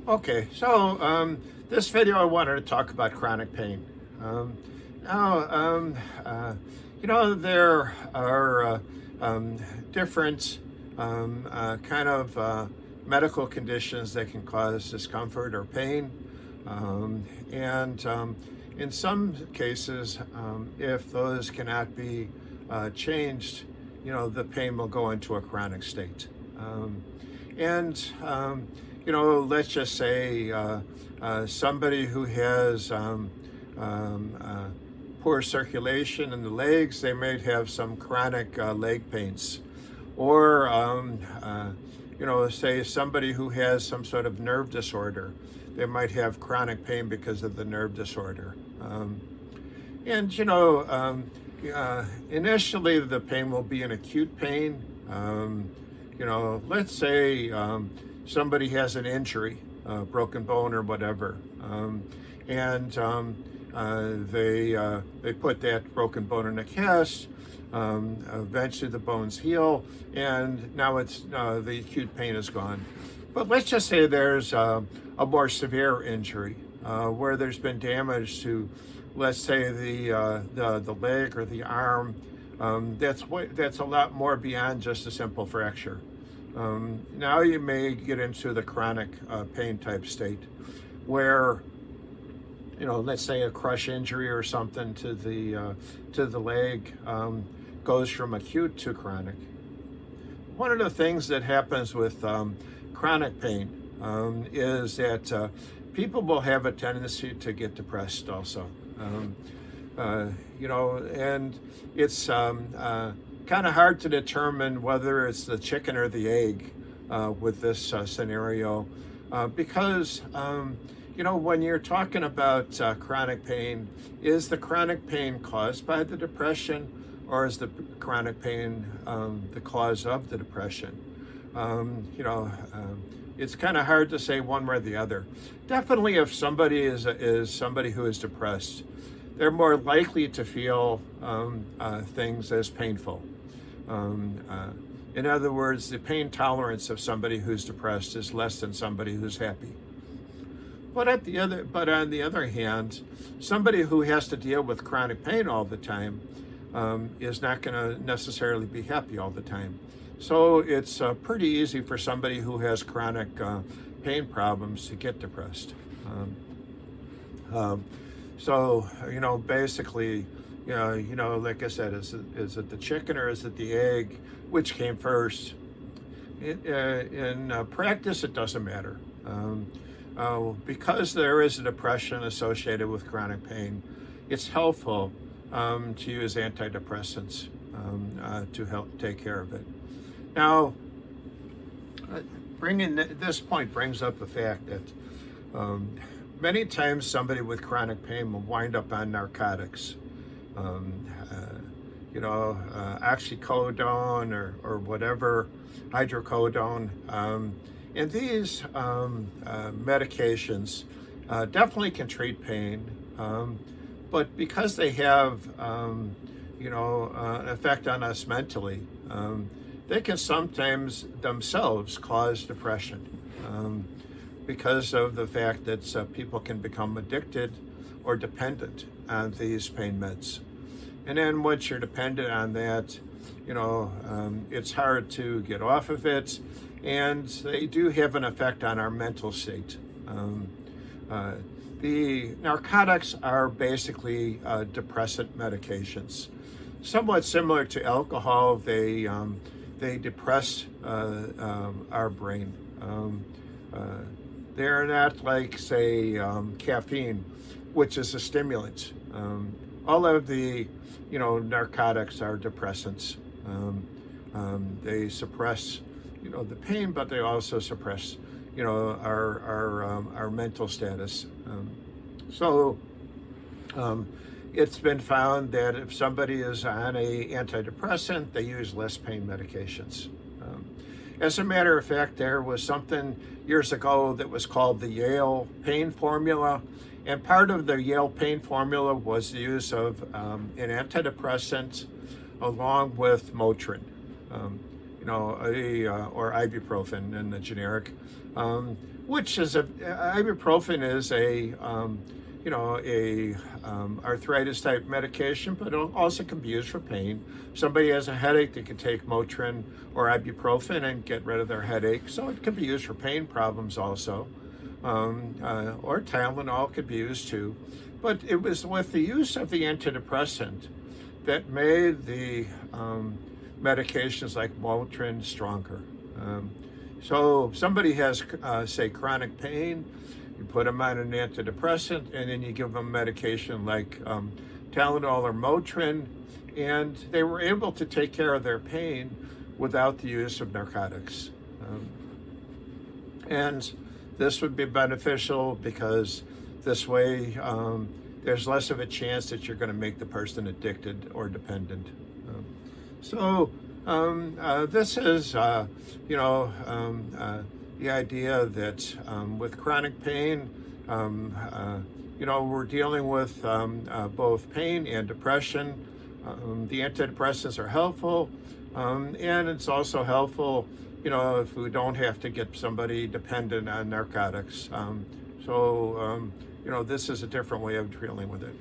Okay, so this video I wanted to talk about chronic pain. Now, there are different kind of medical conditions that can cause discomfort or pain. And in some cases, if those cannot be changed, the pain will go into a chronic state. Let's just say somebody who has poor circulation in the legs, they might have some chronic leg pains. Or, say somebody who has some sort of nerve disorder, they might have chronic pain because of the nerve disorder. Initially the pain will be an acute pain. Let's say somebody has an injury, broken bone or whatever, and they put that broken bone in a cast. Eventually the bones heal, and now the acute pain is gone. But let's just say there's a more severe injury where there's been damage to, let's say, the leg or the arm. That's a lot more beyond just a simple fracture. Now you may get into the chronic pain type state where, let's say a crush injury or something to the leg goes from acute to chronic. One of the things that happens with chronic pain is that people will have a tendency to get depressed also. And it's kind of hard to determine whether it's the chicken or the egg with this scenario, because when you're talking about chronic pain, is the chronic pain caused by the depression, or is the chronic pain the cause of the depression? It's kind of hard to say one way or the other. Definitely, if somebody is somebody who is depressed, they're more likely to feel things as painful. In other words, the pain tolerance of somebody who's depressed is less than somebody who's happy. But on the other hand, somebody who has to deal with chronic pain all the time is not going to necessarily be happy all the time. So it's pretty easy for somebody who has chronic pain problems to get depressed. Basically, like I said, is it the chicken or is it the egg? Which came first? In practice, it doesn't matter. Because there is a depression associated with chronic pain, it's helpful to use antidepressants to help take care of it. Now, this point brings up the fact that many times somebody with chronic pain will wind up on narcotics, oxycodone or whatever, hydrocodone. And these medications definitely can treat pain, but because they have, an effect on us mentally, they can sometimes themselves cause depression. Because of the fact that people can become addicted or dependent on these pain meds. And then once you're dependent on that, it's hard to get off of it, and they do have an effect on our mental state. The narcotics are basically depressant medications. Somewhat similar to alcohol, they depress our brain. They're not like, say, caffeine, which is a stimulant. All of the, narcotics are depressants. They suppress, the pain, but they also suppress, our mental status. It's been found that if somebody is on a antidepressant, they use less pain medications. As a matter of fact, there was something years ago that was called the Yale pain formula. And part of the Yale pain formula was the use of an antidepressant along with Motrin, or ibuprofen in the generic, which is ibuprofen is a arthritis type medication, but it also can be used for pain. If somebody has a headache, they can take Motrin or ibuprofen and get rid of their headache. So it can be used for pain problems also. Or Tylenol could be used too. But it was with the use of the antidepressant that made the medications like Motrin stronger. So somebody has, say, chronic pain, you put them on an antidepressant, and then you give them medication like Tylenol or Motrin, and they were able to take care of their pain without the use of narcotics. And this would be beneficial because this way there's less of a chance that you're going to make the person addicted or dependent. This is, the idea that with chronic pain, we're dealing with both pain and depression. The antidepressants are helpful, and it's also helpful, if we don't have to get somebody dependent on narcotics. This is a different way of dealing with it.